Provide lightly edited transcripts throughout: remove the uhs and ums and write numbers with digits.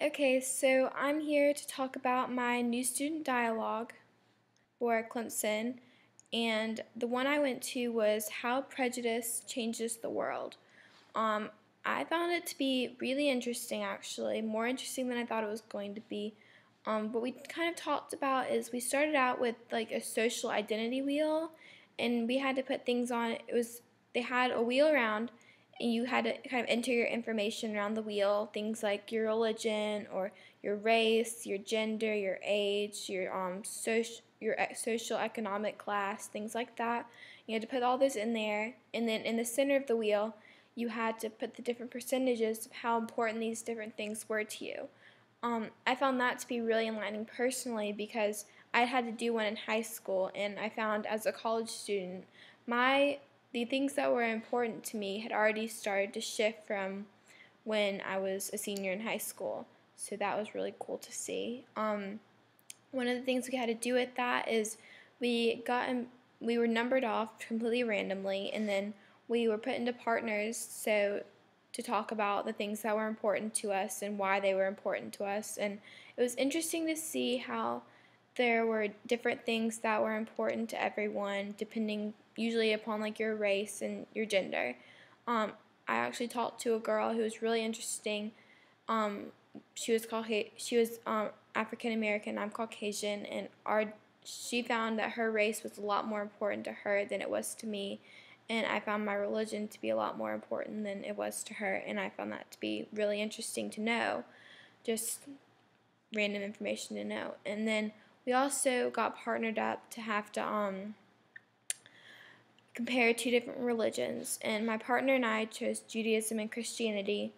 Hi, okay, so I'm here to talk about my new student dialogue for Clemson, and the one I went to was How Prejudice Changes the World. Um, I found it to be really interesting, actually, more interesting than I thought it was going to be. What we kind of talked about is we started out with like a social identity wheel, and we had to put things on it. They had a wheel around, and you had to kind of enter your information around the wheel, things like your religion or your race, your gender, your age, your social economic class, things like that. You had to put all this in there, and then in the center of the wheel, you had to put the different percentages of how important these different things were to you. I found that to be really enlightening personally because I had to do one in high school, and I found as a college student, the things that were important to me had already started to shift from when I was a senior in high school. So that was really cool to see. One of the things we had to do with that is we were numbered off completely randomly, and then we were put into partners to talk about the things that were important to us and why they were important to us. And it was interesting to see how there were different things that were important to everyone depending usually upon like your race and your gender. I actually talked to a girl who was really interesting. um, she was African American. I'm Caucasian, and she found that her race was a lot more important to her than it was to me, and I found my religion to be a lot more important than it was to her, and I found that to be really interesting to know, just random information to know. And then we also got partnered up to have to compare two different religions, and my partner and I chose Judaism and Christianity.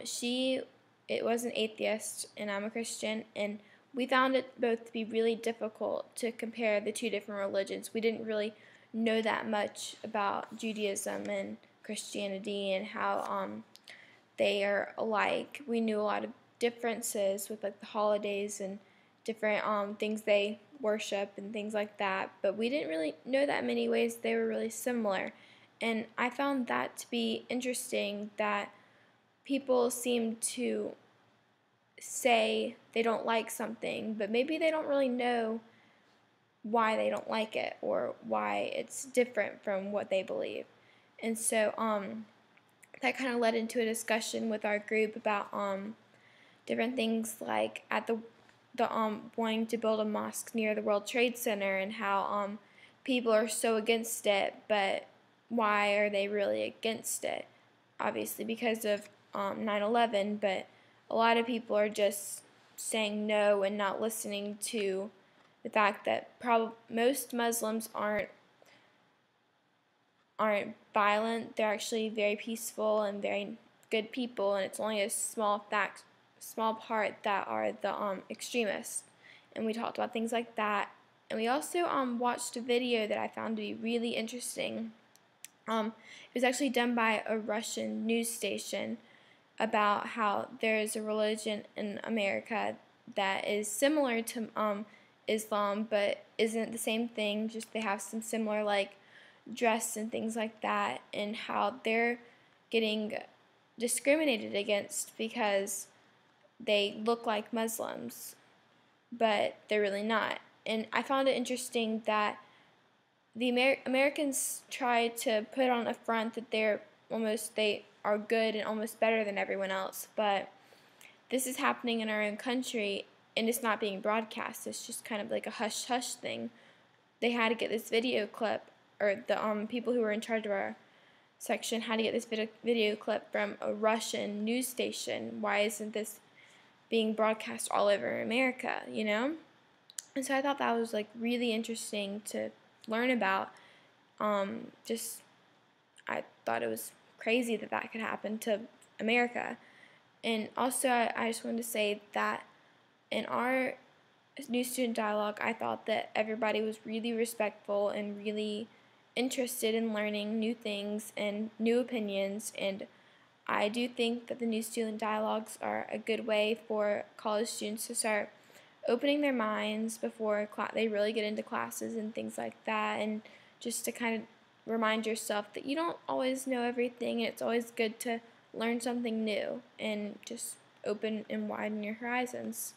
She it was an atheist, and I'm a Christian, and we found it both to be really difficult to compare the two different religions. We didn't really know that much about Judaism and Christianity and how they are alike. We knew a lot of differences with like the holidays and different things they worship and things like that, but we didn't really know that many ways they were really similar. And I found that to be interesting that people seem to say they don't like something, but maybe they don't really know why they don't like it or why it's different from what they believe. And so that kind of led into a discussion with our group about different things like at the wanting to build a mosque near the World Trade Center and how people are so against it, but why are they really against it? Obviously because of 9/11, but a lot of people are just saying no and not listening to the fact that most Muslims aren't violent. They're actually very peaceful and very good people, and it's only a small part that are the extremists. And we talked about things like that. And we also watched a video that I found to be really interesting. It was actually done by a Russian news station about how there is a religion in America that is similar to Islam, but isn't the same thing. Just they have some similar like dress and things like that, and how they're getting discriminated against because they look like Muslims, but they're really not. And I found it interesting that the Americans try to put on a front that they are good and almost better than everyone else, but this is happening in our own country and it's not being broadcast. It's just kind of like a hush hush thing. They had to get this video clip, or the people who were in charge of our section had to get this video clip from a Russian news station. Why isn't this being broadcast all over America, you know? And so I thought that was like really interesting to learn about. Just I thought it was crazy that that could happen to America. And also I just wanted to say that in our new student dialogue, I thought that everybody was really respectful and really interested in learning new things and new opinions, and I do think that the new student dialogues are a good way for college students to start opening their minds before they really get into classes and things like that, and just to kind of remind yourself that you don't always know everything, and it's always good to learn something new and just open and widen your horizons.